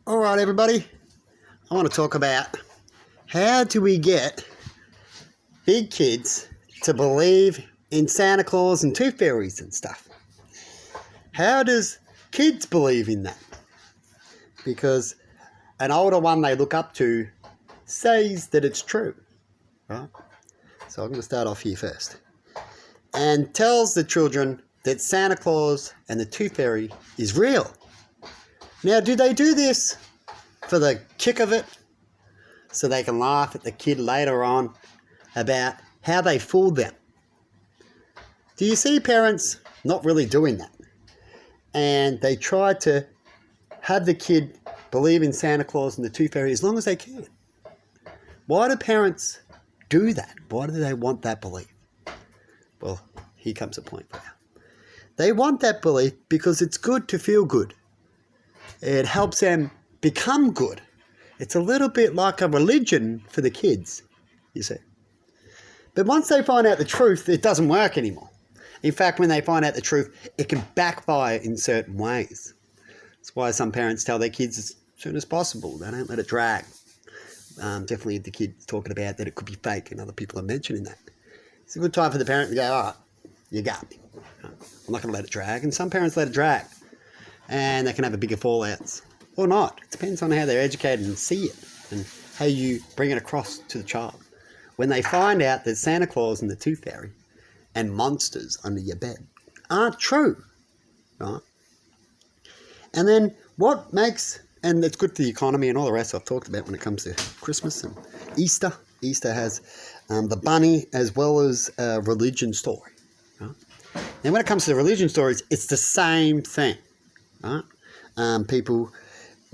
All right, everybody. I want to talk about how do we get big kids to believe in Santa Claus and tooth fairies and stuff. How does kids believe in that? Because an older one they look up to says that it's true, right? So I'm going to start off here first. And tells the children that Santa Claus and the tooth fairy is real. Now, do they do this for the kick of it, so they can laugh at the kid later on about how they fooled them? Do you see parents not really doing that? And they try to have the kid believe in Santa Claus and the tooth fairy as long as they can. Why do parents do that? Why do they want that belief? Well, here comes a point for you. They want that belief because it's good to feel good. It helps them become good. It's a little bit like a religion for the kids, you see. But once they find out the truth, it doesn't work anymore. In fact, when they find out the truth, it can backfire in certain ways. That's why some parents tell their kids as soon as possible. They don't let it drag. Definitely the kid's talking about that it could be fake, and other people are mentioning that. It's a good time for the parent to go, all right, you got me. I'm not going to let it drag. And some parents let it drag. And they can have a bigger fallouts. Or not. It depends on how they're educated and see it. And how you bring it across to the child. When they find out that Santa Claus and the tooth fairy and monsters under your bed aren't true. Right? And then what makes... And it's good for the economy and all the rest I've talked about when it comes to Christmas and Easter. Easter has the bunny as well as a religion story. Right? And when it comes to the religion stories, it's the same thing. Right? People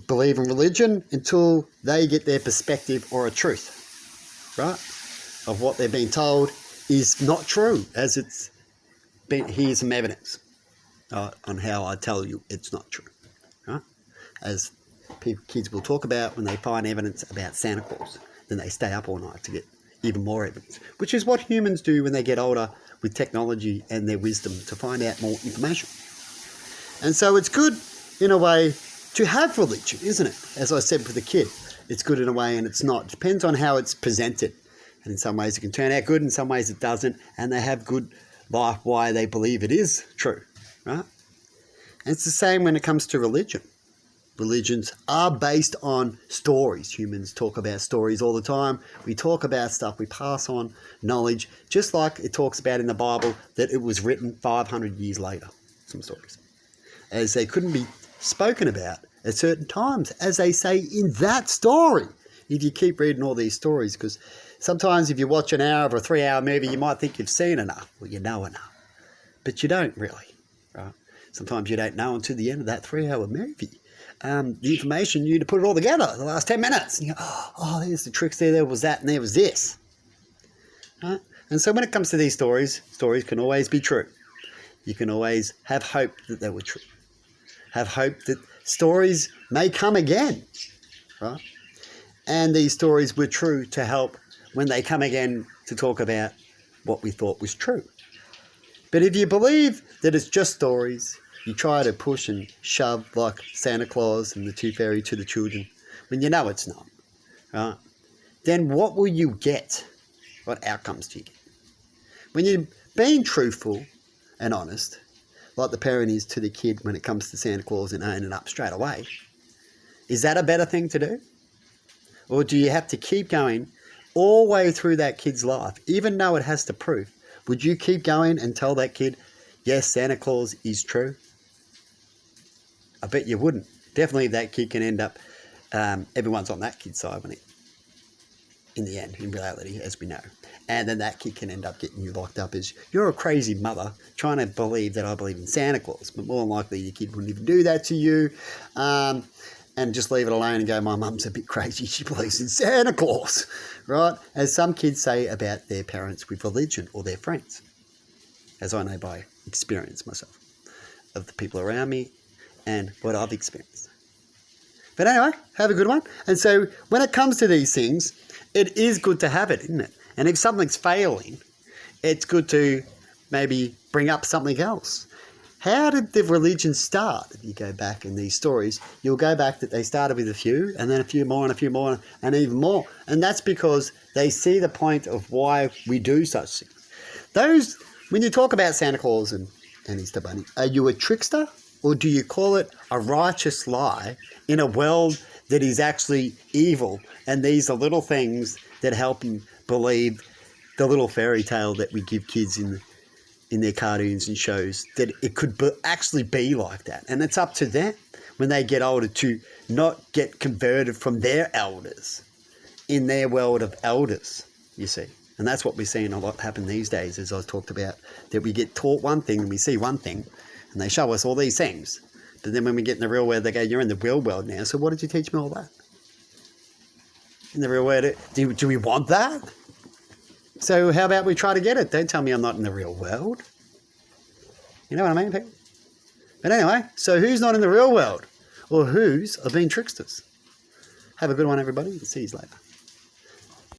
believe in religion until they get their perspective or a truth, right, of what they're being told is not true, as it's been. Here's some evidence on how I tell you it's not true, right? As kids will talk about when they find evidence about Santa Claus, then they stay up all night to get even more evidence, which is what humans do when they get older with technology and their wisdom to find out more information. And so it's good, in a way, to have religion, isn't it? As I said for the kid, it's good in a way and it's not. It depends on how it's presented. And in some ways it can turn out good, in some ways it doesn't. And they have good life why they believe it is true, right? And it's the same when it comes to religion. Religions are based on stories. Humans talk about stories all the time. We talk about stuff. We pass on knowledge, just like it talks about in the Bible that it was written 500 years later, some stories, as they couldn't be spoken about at certain times, as they say in that story. If you keep reading all these stories, because sometimes if you watch an hour of a 3-hour movie, you might think you've seen enough, or you know enough, but you don't really, right? Sometimes you don't know until the end of that 3-hour movie. The information, you need to put it all together the last 10 minutes. And you go, oh, there's the tricks there was that, and there was this. Right? And so when it comes to these stories can always be true. You can always have hope that they were true. Have hope that stories may come again, right? And these stories were true to help when they come again to talk about what we thought was true. But if you believe that it's just stories, you try to push and shove like Santa Claus and the tooth fairy to the children when you know it's not, right? Then what will you get? What outcomes do you get? When you're being truthful and honest, like the parent is to the kid when it comes to Santa Claus and owning up straight away, is that a better thing to do? Or do you have to keep going all the way through that kid's life, even though it has to prove? Would you keep going and tell that kid, yes, Santa Claus is true? I bet you wouldn't. Definitely that kid can end up, everyone's on that kid's side when in the end, in reality, as we know. And then that kid can end up getting you locked up as you're a crazy mother trying to believe that I believe in Santa Claus. But more than likely, your kid wouldn't even do that to you. And just leave it alone and go, my mum's a bit crazy. She believes in Santa Claus, right? As some kids say about their parents with religion or their friends, as I know by experience myself, of the people around me and what I've experienced. But anyway, have a good one. And so when it comes to these things, it is good to have it, isn't it? And if something's failing, it's good to maybe bring up something else. How did the religion start? If you go back in these stories, you'll go back that they started with a few, and then a few more, and a few more, and even more. And that's because they see the point of why we do such things. When you talk about Santa Claus and Easter Bunny, are you a trickster, or do you call it a righteous lie in a world that is actually evil? And these are little things that help you believe the little fairy tale that we give kids in their cartoons and shows, that it could actually be like that. And it's up to them when they get older to not get converted from their elders in their world of elders, you see. And that's what we're seeing a lot happen these days, as I talked about, that we get taught one thing and we see one thing and they show us all these things. But then when we get in the real world, they go, you're in the real world now, so what did you teach me all that? In the real world, do we want that? So how about we try to get it? Don't tell me I'm not in the real world. You know what I mean, people? But anyway, so who's not in the real world? Or who's are being tricksters? Have a good one, everybody. See you later.